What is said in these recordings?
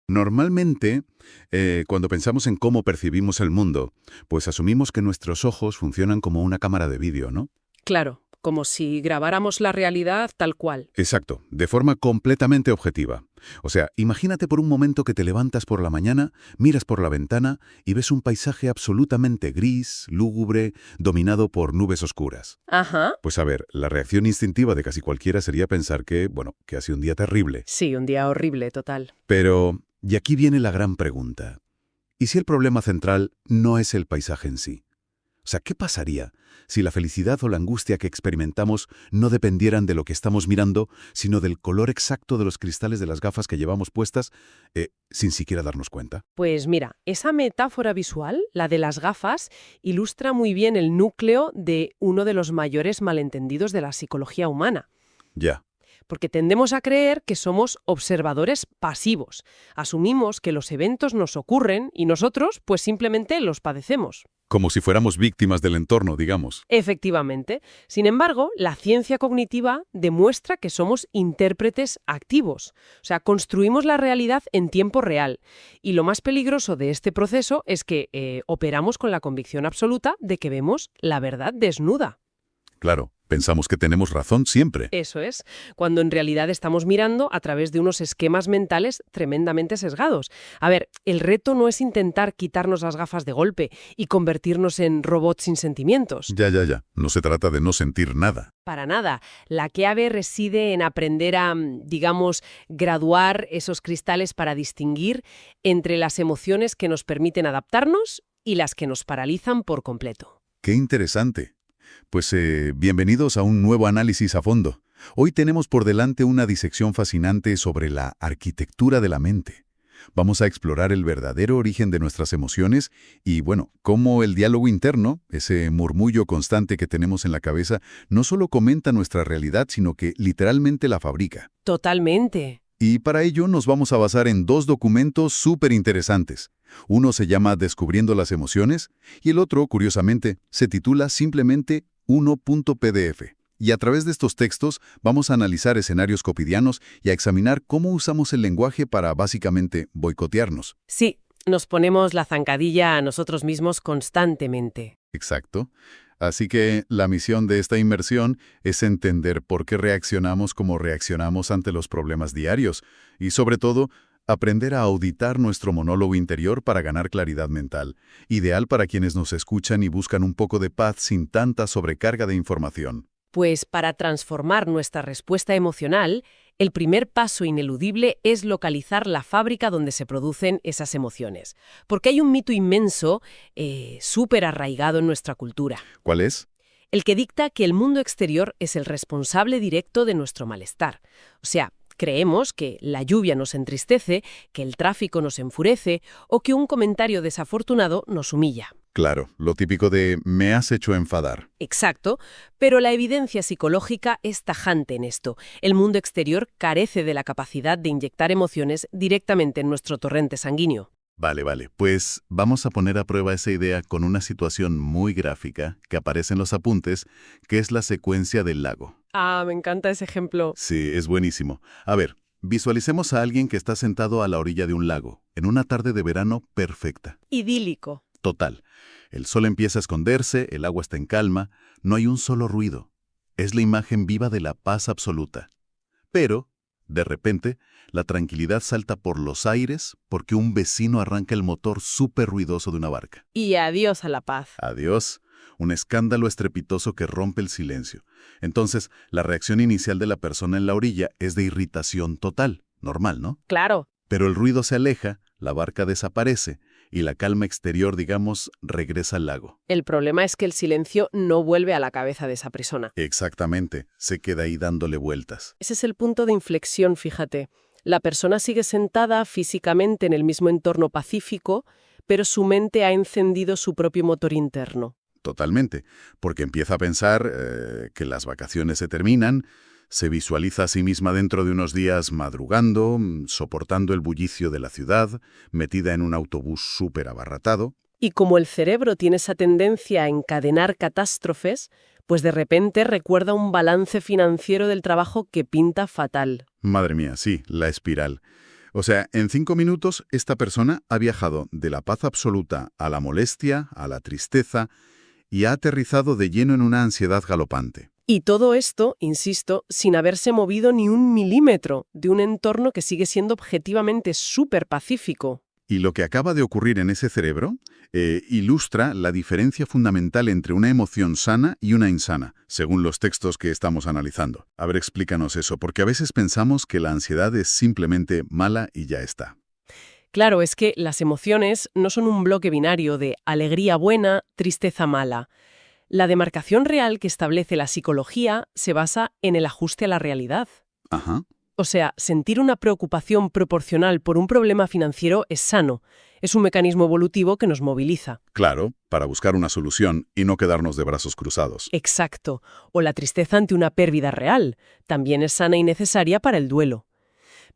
Normalmente, cuando pensamos en cómo percibimos el mundo, pues asumimos que nuestros ojos funcionan como una cámara de vídeo, ¿no? Claro, como si grabáramos la realidad tal cual. Exacto, de forma completamente objetiva. O sea, imagínate por un momento que te levantas por la mañana, miras por la ventana y ves un paisaje absolutamente gris, lúgubre, dominado por nubes oscuras. Ajá. Pues a ver, la reacción instintiva de casi cualquiera sería pensar que, bueno, que ha sido un día terrible. Sí, un día horrible, total. Pero, y aquí viene la gran pregunta. ¿Y si el problema central no es el paisaje en sí? O sea, ¿qué pasaría si la felicidad o la angustia que experimentamos no dependieran de lo que estamos mirando, sino del color exacto de los cristales de las gafas que llevamos puestas, sin siquiera darnos cuenta? Pues mira, esa metáfora visual, la de las gafas, ilustra muy bien el núcleo de uno de los mayores malentendidos de la psicología humana. Ya, Porque tendemos a creer que somos observadores pasivos. Asumimos que los eventos nos ocurren y nosotros, pues simplemente los padecemos. como si fuéramos víctimas del entorno, digamos. Efectivamente. Sin embargo, la ciencia cognitiva demuestra que somos intérpretes activos. O sea, construimos la realidad en tiempo real. Y lo más peligroso de este proceso es que operamos con la convicción absoluta de que vemos la verdad desnuda. Claro, pensamos que tenemos razón siempre. Eso es, cuando en realidad estamos mirando a través de unos esquemas mentales tremendamente sesgados. A ver, el reto no es intentar quitarnos las gafas de golpe y convertirnos en robots sin sentimientos. Ya. No se trata de no sentir nada. Para nada. La clave reside en aprender a, digamos, graduar esos cristales para distinguir entre las emociones que nos permiten adaptarnos y las que nos paralizan por completo. Qué interesante. Pues bienvenidos a un nuevo análisis a fondo. Hoy tenemos por delante una disección fascinante sobre la arquitectura de la mente. Vamos a explorar el verdadero origen de nuestras emociones y, bueno, cómo el diálogo interno, ese murmullo constante que tenemos en la cabeza, no solo comenta nuestra realidad, sino que literalmente la fabrica. Totalmente. Y para ello nos vamos a basar en dos documentos súper interesantes. Uno se llama Descubriendo las emociones y el otro, curiosamente, se titula simplemente 1.pdf. Y a través de estos textos vamos a analizar escenarios cotidianos y a examinar cómo usamos el lenguaje para, básicamente, boicotearnos. Sí, nos ponemos la zancadilla a nosotros mismos constantemente. Exacto. Así que la misión de esta inmersión es entender por qué reaccionamos como reaccionamos ante los problemas diarios y, sobre todo, aprender a auditar nuestro monólogo interior para ganar claridad mental, ideal para quienes nos escuchan y buscan un poco de paz sin tanta sobrecarga de información. Pues para transformar nuestra respuesta emocional, el primer paso ineludible es localizar la fábrica donde se producen esas emociones. Porque hay un mito inmenso, súper arraigado en nuestra cultura. ¿Cuál es? El que dicta que el mundo exterior es el responsable directo de nuestro malestar. O sea, creemos que la lluvia nos entristece, que el tráfico nos enfurece o que un comentario desafortunado nos humilla. Claro, lo típico de me has hecho enfadar. Exacto, pero la evidencia psicológica es tajante en esto. El mundo exterior carece de la capacidad de inyectar emociones directamente en nuestro torrente sanguíneo. Vale. Pues vamos a poner a prueba esa idea con una situación muy gráfica que aparece en los apuntes, que es la secuencia del lago. Ah, me encanta ese ejemplo. Sí, es buenísimo. A ver, visualicemos a alguien que está sentado a la orilla de un lago, en una tarde de verano perfecta. Idílico. Total. El sol empieza a esconderse, el agua está en calma, no hay un solo ruido. Es la imagen viva de la paz absoluta. Pero, de repente, la tranquilidad salta por los aires porque un vecino arranca el motor súper ruidoso de una barca. Y adiós a la paz. Adiós. Un escándalo estrepitoso que rompe el silencio. Entonces, la reacción inicial de la persona en la orilla es de irritación total. Normal, ¿no? Claro. Pero el ruido se aleja, la barca desaparece y la calma exterior, digamos, regresa al lago. El problema es que el silencio no vuelve a la cabeza de esa persona. Exactamente, se queda ahí dándole vueltas. Ese es el punto de inflexión, fíjate. La persona sigue sentada físicamente en el mismo entorno pacífico, pero su mente ha encendido su propio motor interno. Totalmente, porque empieza a pensar que las vacaciones se terminan, se visualiza a sí misma dentro de unos días madrugando, soportando el bullicio de la ciudad, metida en un autobús súper abarratado. Y como el cerebro tiene esa tendencia a encadenar catástrofes, pues de repente recuerda un balance financiero del trabajo que pinta fatal. Madre mía, sí, la espiral. O sea, en 5 minutos esta persona ha viajado de la paz absoluta a la molestia, a la tristeza, y ha aterrizado de lleno en una ansiedad galopante. Y todo esto, insisto, sin haberse movido ni un milímetro de un entorno que sigue siendo objetivamente súper pacífico. Y lo que acaba de ocurrir en ese cerebro ilustra la diferencia fundamental entre una emoción sana y una insana, según los textos que estamos analizando. A ver, explícanos eso, porque a veces pensamos que la ansiedad es simplemente mala y ya está. Claro, es que las emociones no son un bloque binario de alegría buena, tristeza mala. La demarcación real que establece la psicología se basa en el ajuste a la realidad. Ajá. O sea, sentir una preocupación proporcional por un problema financiero es sano. Es un mecanismo evolutivo que nos moviliza. Claro, para buscar una solución y no quedarnos de brazos cruzados. Exacto. O la tristeza ante una pérdida real. También es sana y necesaria para el duelo.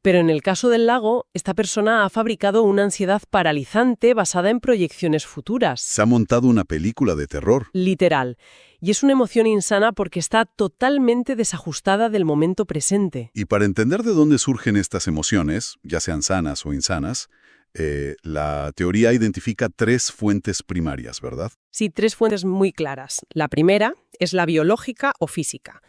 Pero en el caso del lago, esta persona ha fabricado una ansiedad paralizante basada en proyecciones futuras. Se ha montado una película de terror. Literal. Y es una emoción insana porque está totalmente desajustada del momento presente. Y para entender de dónde surgen estas emociones, ya sean sanas o insanas, la teoría identifica 3 fuentes primarias, ¿verdad? Sí, 3 fuentes muy claras. La primera es la biológica o física.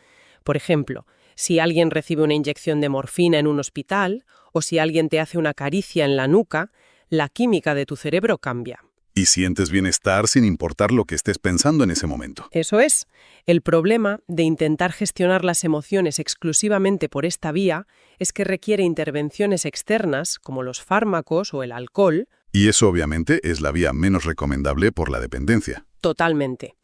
Por ejemplo, si alguien recibe una inyección de morfina en un hospital o si alguien te hace una caricia en la nuca, la química de tu cerebro cambia. Y sientes bienestar sin importar lo que estés pensando en ese momento. Eso es. El problema de intentar gestionar las emociones exclusivamente por esta vía es que requiere intervenciones externas, como los fármacos o el alcohol. Y eso obviamente es la vía menos recomendable por la dependencia. Totalmente.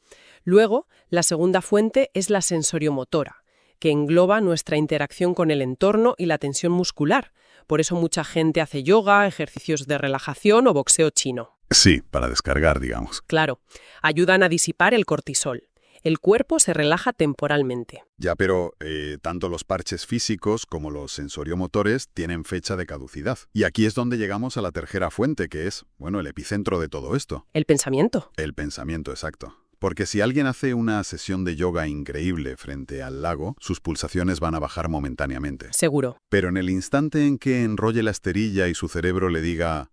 Luego, la segunda fuente es la sensoriomotora, que engloba nuestra interacción con el entorno y la tensión muscular. Por eso mucha gente hace yoga, ejercicios de relajación o boxeo chino. Sí, para descargar, digamos. Claro, ayudan a disipar el cortisol. El cuerpo se relaja temporalmente. Ya, pero tanto los parches físicos como los sensoriomotores tienen fecha de caducidad. Y aquí es donde llegamos a la tercera fuente, que es, bueno, el epicentro de todo esto. El pensamiento. El pensamiento, exacto. Porque si alguien hace una sesión de yoga increíble frente al lago, sus pulsaciones van a bajar momentáneamente. Seguro. Pero en el instante en que enrolle la esterilla y su cerebro le diga,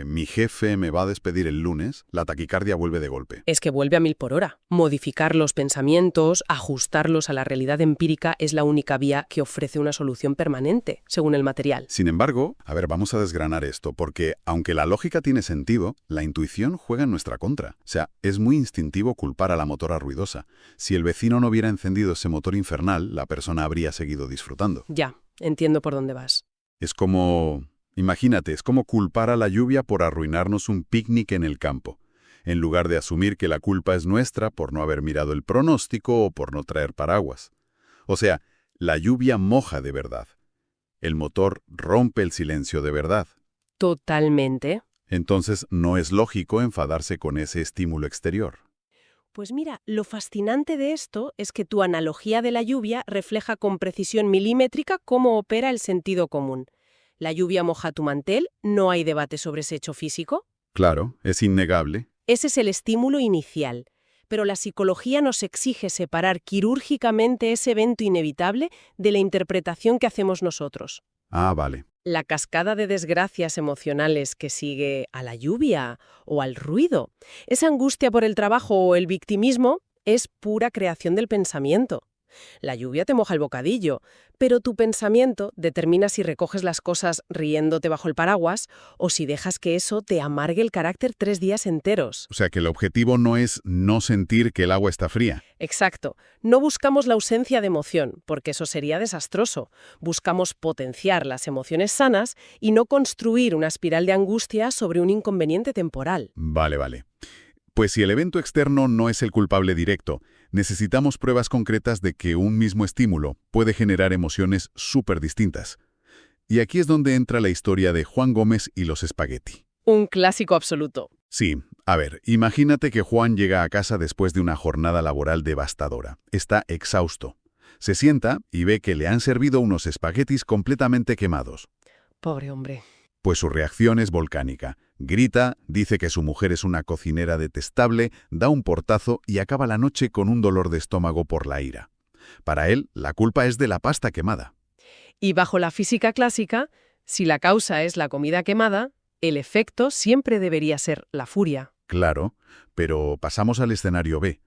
mi jefe me va a despedir el lunes, la taquicardia vuelve de golpe. Es que vuelve a 1000 por hora. Modificar los pensamientos, ajustarlos a la realidad empírica es la única vía que ofrece una solución permanente, según el material. Sin embargo, a ver, vamos a desgranar esto, porque aunque la lógica tiene sentido, la intuición juega en nuestra contra. O sea, es muy instintivo culpar a la motora ruidosa. Si el vecino no hubiera encendido ese motor infernal, la persona habría seguido disfrutando. Ya, entiendo por dónde vas. Es como... Imagínate, es como culpar a la lluvia por arruinarnos un picnic en el campo, en lugar de asumir que la culpa es nuestra por no haber mirado el pronóstico o por no traer paraguas. O sea, la lluvia moja de verdad. El motor rompe el silencio de verdad. Totalmente. Entonces, no es lógico enfadarse con ese estímulo exterior. Pues mira, lo fascinante de esto es que tu analogía de la lluvia refleja con precisión milimétrica cómo opera el sentido común. La lluvia moja tu mantel, no hay debate sobre ese hecho físico. Claro, es innegable. Ese es el estímulo inicial. Pero la psicología nos exige separar quirúrgicamente ese evento inevitable de la interpretación que hacemos nosotros. Ah, vale. La cascada de desgracias emocionales que sigue a la lluvia o al ruido, esa angustia por el trabajo o el victimismo, es pura creación del pensamiento. La lluvia te moja el bocadillo, pero tu pensamiento determina si recoges las cosas riéndote bajo el paraguas o si dejas que eso te amargue el carácter 3 días enteros. O sea que el objetivo no es no sentir que el agua está fría. Exacto. No buscamos la ausencia de emoción, porque eso sería desastroso. Buscamos potenciar las emociones sanas y no construir una espiral de angustia sobre un inconveniente temporal. Vale, vale. Pues si el evento externo no es el culpable directo, necesitamos pruebas concretas de que un mismo estímulo puede generar emociones súper distintas. Y aquí es donde entra la historia de Juan Gómez y los espagueti. Un clásico absoluto. Sí, a ver, imagínate que Juan llega a casa después de una jornada laboral devastadora. Está exhausto. Se sienta y ve que le han servido unos espaguetis completamente quemados. Pobre hombre. Pues su reacción es volcánica. Grita, dice que su mujer es una cocinera detestable, da un portazo y acaba la noche con un dolor de estómago por la ira. Para él, la culpa es de la pasta quemada. Y bajo la física clásica, Si la causa es la comida quemada, el efecto siempre debería ser la furia. Claro, pero pasamos al escenario B.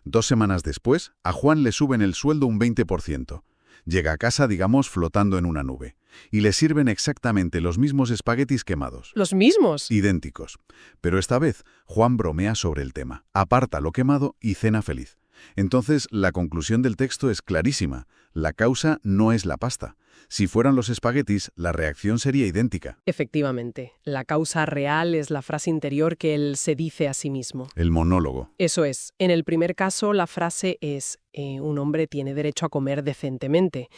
2 semanas después, a Juan le suben el sueldo un 20%. Llega a casa, digamos, flotando en una nube. Y le sirven exactamente los mismos espaguetis quemados. ¿Los mismos? Idénticos. Pero esta vez, Juan bromea sobre el tema. Aparta lo quemado y cena feliz. Entonces, la conclusión del texto es clarísima. La causa no es la pasta. Si fueran los espaguetis, la reacción sería idéntica. Efectivamente, la causa real es la frase interior que él se dice a sí mismo. El monólogo. Eso es. En el primer caso, la frase es un hombre tiene derecho a comer decentemente.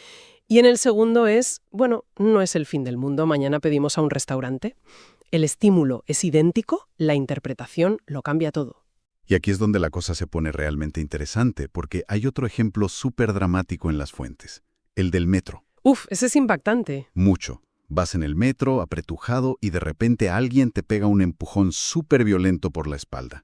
Y en el segundo es, bueno, no es el fin del mundo, mañana pedimos a un restaurante. El estímulo es idéntico, la interpretación lo cambia todo. Y aquí es donde la cosa se pone realmente interesante, porque hay otro ejemplo súper dramático en las fuentes. El del metro. Uf, ese es impactante. Mucho. Vas en el metro, apretujado, y de repente alguien te pega un empujón súper violento por la espalda.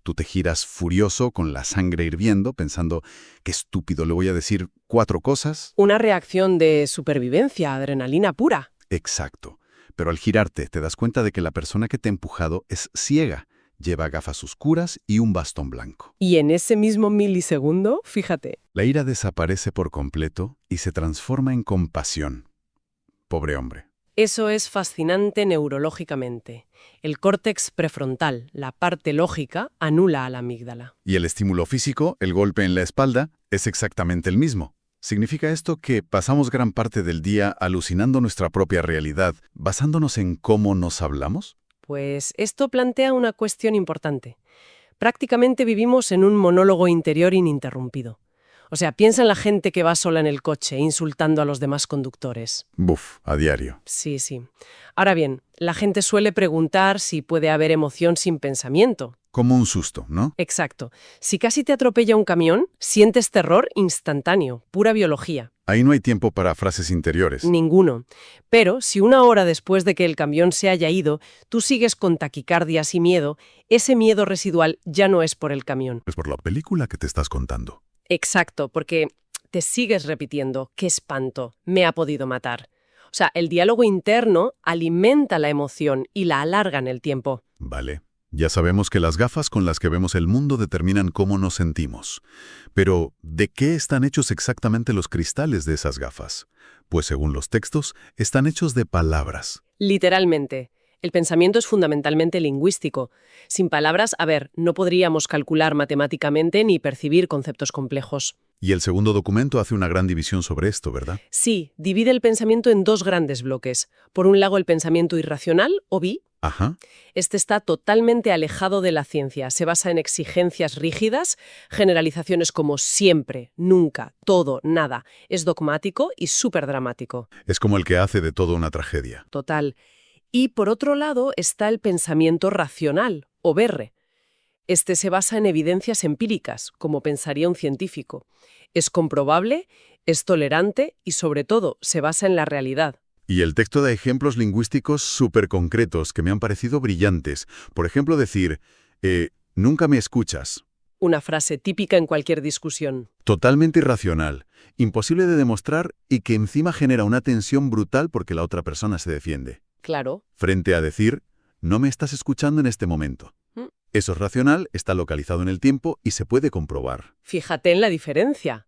Tú te giras furioso, con la sangre hirviendo, pensando, qué estúpido, le voy a decir 4 cosas. Una reacción de supervivencia, adrenalina pura. Exacto. Pero al girarte te das cuenta de que la persona que te ha empujado es ciega. Lleva gafas oscuras y un bastón blanco. Y en ese mismo milisegundo, fíjate. La ira desaparece por completo y se transforma en compasión. Pobre hombre. Eso es fascinante neurológicamente. El córtex prefrontal, la parte lógica, anula a la amígdala. Y el estímulo físico, el golpe en la espalda, es exactamente el mismo. ¿Significa esto que pasamos gran parte del día alucinando nuestra propia realidad, basándonos en cómo nos hablamos? Pues esto plantea una cuestión importante. Prácticamente vivimos en un monólogo interior ininterrumpido. O sea, piensa en la gente que va sola en el coche, insultando a los demás conductores. Buf, a diario. Sí, sí. Ahora bien, la gente suele preguntar si puede haber emoción sin pensamiento. Como un susto, ¿no? Exacto. Si casi te atropella un camión, sientes terror instantáneo, pura biología. Ahí no hay tiempo para frases interiores. Ninguno. Pero si 1 hora después de que el camión se haya ido, tú sigues con taquicardias y miedo, ese miedo residual ya no es por el camión. Es por la película que te estás contando. Exacto, porque te sigues repitiendo, qué espanto, me ha podido matar. O sea, el diálogo interno alimenta la emoción y la alarga en el tiempo. Vale. Ya sabemos que las gafas con las que vemos el mundo determinan cómo nos sentimos. Pero, ¿de qué están hechos exactamente los cristales de esas gafas? Pues según los textos, están hechos de palabras. Literalmente. El pensamiento es fundamentalmente lingüístico. Sin palabras, no podríamos calcular matemáticamente ni percibir conceptos complejos. Y el segundo documento hace una gran división sobre esto, ¿verdad? Sí, divide el pensamiento en 2 grandes bloques. Por un lado, el pensamiento irracional, o BI. Ajá. Este está totalmente alejado de la ciencia. Se basa en exigencias rígidas, generalizaciones como siempre, nunca, todo, nada. Es dogmático y súper dramático. Es como el que hace de todo una tragedia. Total. Y por otro lado está el pensamiento racional, o BR. Este se basa en evidencias empíricas, como pensaría un científico. Es comprobable, es tolerante y, sobre todo, se basa en la realidad. Y el texto da ejemplos lingüísticos súper concretos que me han parecido brillantes. Por ejemplo, decir, nunca me escuchas. Una frase típica en cualquier discusión. Totalmente irracional, imposible de demostrar y que encima genera una tensión brutal porque la otra persona se defiende. Claro. Frente a decir, no me estás escuchando en este momento. Eso es racional, está localizado en el tiempo y se puede comprobar. Fíjate en la diferencia.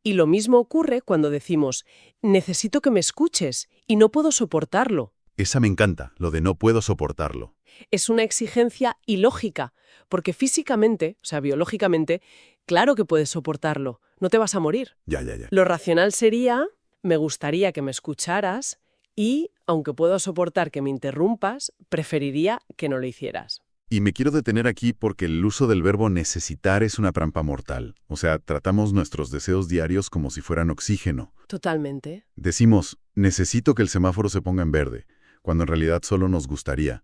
Y lo mismo ocurre cuando decimos, necesito que me escuches y no puedo soportarlo. Esa me encanta, lo de no puedo soportarlo. Es una exigencia ilógica, porque físicamente, o sea, biológicamente, claro que puedes soportarlo, no te vas a morir. Ya. Lo racional sería, me gustaría que me escucharas y, aunque puedo soportar que me interrumpas, preferiría que no lo hicieras. Y me quiero detener aquí porque el uso del verbo necesitar es una trampa mortal. O sea, tratamos nuestros deseos diarios como si fueran oxígeno. Totalmente. Decimos, necesito que el semáforo se ponga en verde, cuando en realidad solo nos gustaría.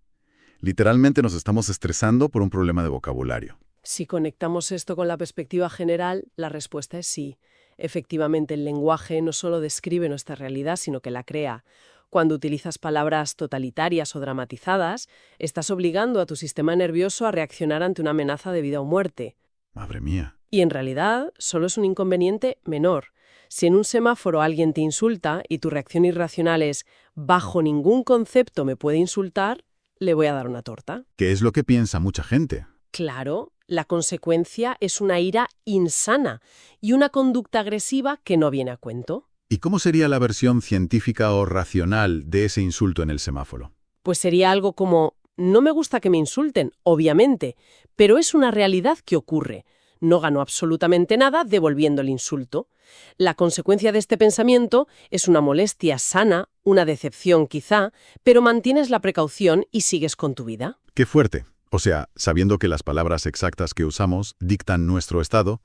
Literalmente nos estamos estresando por un problema de vocabulario. Si conectamos esto con la perspectiva general, la respuesta es sí. Efectivamente, el lenguaje no solo describe nuestra realidad, sino que la crea. Cuando utilizas palabras totalitarias o dramatizadas, estás obligando a tu sistema nervioso a reaccionar ante una amenaza de vida o muerte. Madre mía. Y en realidad, solo es un inconveniente menor. Si en un semáforo alguien te insulta y tu reacción irracional es «bajo ningún concepto me puede insultar», le voy a dar una torta. Que es lo que piensa mucha gente. Claro, la consecuencia es una ira insana y una conducta agresiva que no viene a cuento. ¿Y cómo sería la versión científica o racional de ese insulto en el semáforo? Pues sería algo como, no me gusta que me insulten, obviamente, pero es una realidad que ocurre. No gano absolutamente nada devolviendo el insulto. La consecuencia de este pensamiento es una molestia sana, una decepción quizá, pero mantienes la precaución y sigues con tu vida. ¡Qué fuerte! O sea, sabiendo que las palabras exactas que usamos dictan nuestro estado,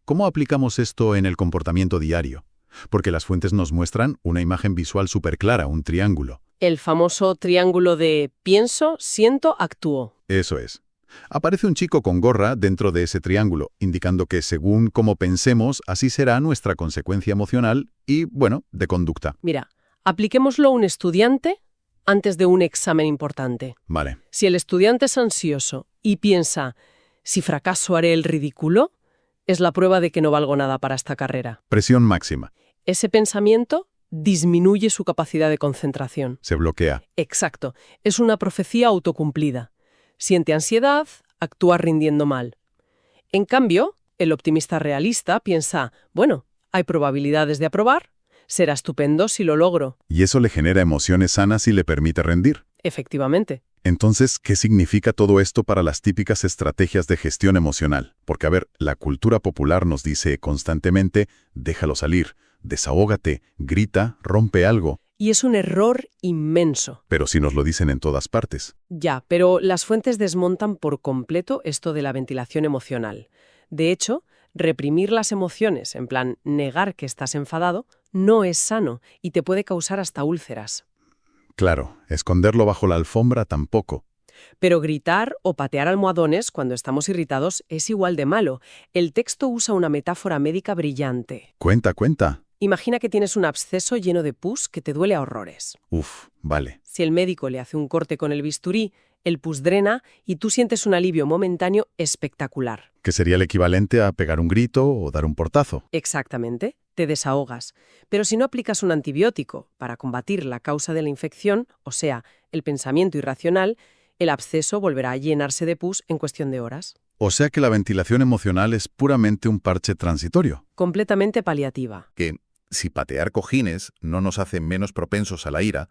¿cómo aplicamos esto en el comportamiento diario? Porque las fuentes nos muestran una imagen visual súper clara, un triángulo. El famoso triángulo de pienso, siento, actúo. Eso es. Aparece un chico con gorra dentro de ese triángulo, indicando que según cómo pensemos, así será nuestra consecuencia emocional y, bueno, de conducta. Mira, apliquémoslo a un estudiante antes de un examen importante. Vale. Si el estudiante es ansioso y piensa, si fracaso haré el ridículo, es la prueba de que no valgo nada para esta carrera. Presión máxima. Ese pensamiento disminuye su capacidad de concentración. Se bloquea. Exacto. Es una profecía autocumplida. Siente ansiedad, actúa rindiendo mal. En cambio, el optimista realista piensa, bueno, hay probabilidades de aprobar, será estupendo si lo logro. Y eso le genera emociones sanas y le permite rendir. Efectivamente. Entonces, ¿qué significa todo esto para las típicas estrategias de gestión emocional? Porque, a ver, la cultura popular nos dice constantemente, déjalo salir, desahógate, grita, rompe algo. Y es un error inmenso. Pero si nos lo dicen en todas partes. Ya, pero las fuentes desmontan por completo esto de la ventilación emocional. De hecho, reprimir las emociones, en plan negar que estás enfadado, no es sano y te puede causar hasta úlceras. Claro, esconderlo bajo la alfombra tampoco. Pero gritar o patear almohadones cuando estamos irritados es igual de malo. El texto usa una metáfora médica brillante. Cuenta. Imagina que tienes un absceso lleno de pus que te duele a horrores. Uf, vale. Si el médico le hace un corte con el bisturí, el pus drena y tú sientes un alivio momentáneo espectacular. Que sería el equivalente a pegar un grito o dar un portazo. Exactamente, te desahogas. Pero si no aplicas un antibiótico para combatir la causa de la infección, o sea, el pensamiento irracional, el absceso volverá a llenarse de pus en cuestión de horas. O sea que la ventilación emocional es puramente un parche transitorio. Completamente paliativa. Que, si patear cojines no nos hace menos propensos a la ira,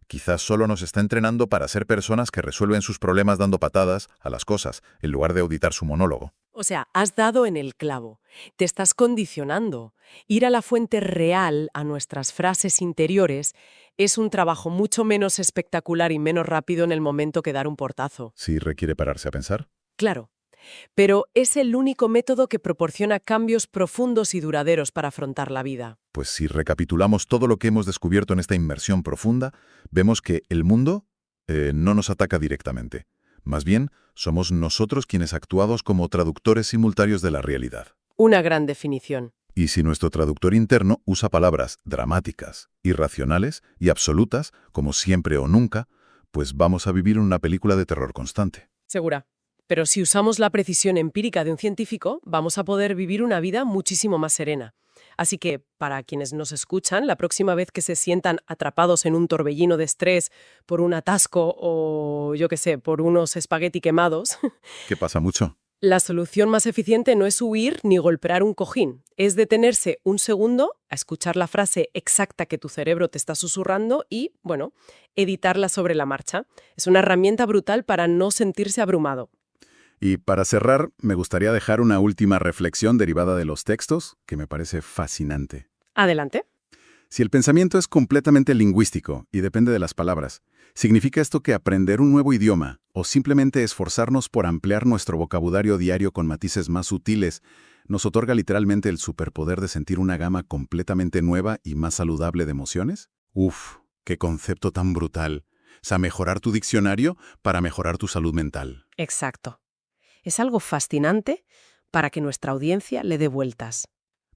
quizás solo nos está entrenando para ser personas que resuelven sus problemas dando patadas a las cosas, en lugar de auditar su monólogo. O sea, has dado en el clavo. Te estás condicionando. Ir a la fuente real, a nuestras frases interiores, es un trabajo mucho menos espectacular y menos rápido en el momento que dar un portazo. ¿Sí requiere pararse a pensar? Claro. Pero es el único método que proporciona cambios profundos y duraderos para afrontar la vida. Pues si recapitulamos todo lo que hemos descubierto en esta inmersión profunda, vemos que el mundo no nos ataca directamente. Más bien, somos nosotros quienes actuamos como traductores simultáneos de la realidad. Una gran definición. Y si nuestro traductor interno usa palabras dramáticas, irracionales y absolutas, como siempre o nunca, pues vamos a vivir una película de terror constante. Segura. Pero si usamos la precisión empírica de un científico, vamos a poder vivir una vida muchísimo más serena. Así que, para quienes nos escuchan, la próxima vez que se sientan atrapados en un torbellino de estrés por un atasco o, yo qué sé, por unos espagueti quemados, ¿Qué pasa mucho? la solución más eficiente no es huir ni golpear un cojín. Es detenerse un segundo a escuchar la frase exacta que tu cerebro te está susurrando y, bueno, editarla sobre la marcha. Es una herramienta brutal para no sentirse abrumado. Y para cerrar, me gustaría dejar una última reflexión derivada de los textos, que me parece fascinante. Adelante. Si el pensamiento es completamente lingüístico y depende de las palabras, ¿significa esto que aprender un nuevo idioma o simplemente esforzarnos por ampliar nuestro vocabulario diario con matices más sutiles nos otorga literalmente el superpoder de sentir una gama completamente nueva y más saludable de emociones? ¡Uf! ¡Qué concepto tan brutal! O sea, mejorar tu diccionario para mejorar tu salud mental. Exacto. Es algo fascinante para que nuestra audiencia le dé vueltas.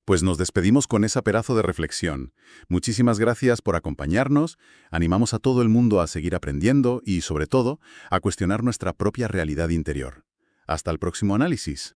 Pues nos despedimos con esa pedazo de reflexión. Muchísimas gracias por acompañarnos, animamos a todo el mundo a seguir aprendiendo y, sobre todo, a cuestionar nuestra propia realidad interior. Hasta el próximo análisis.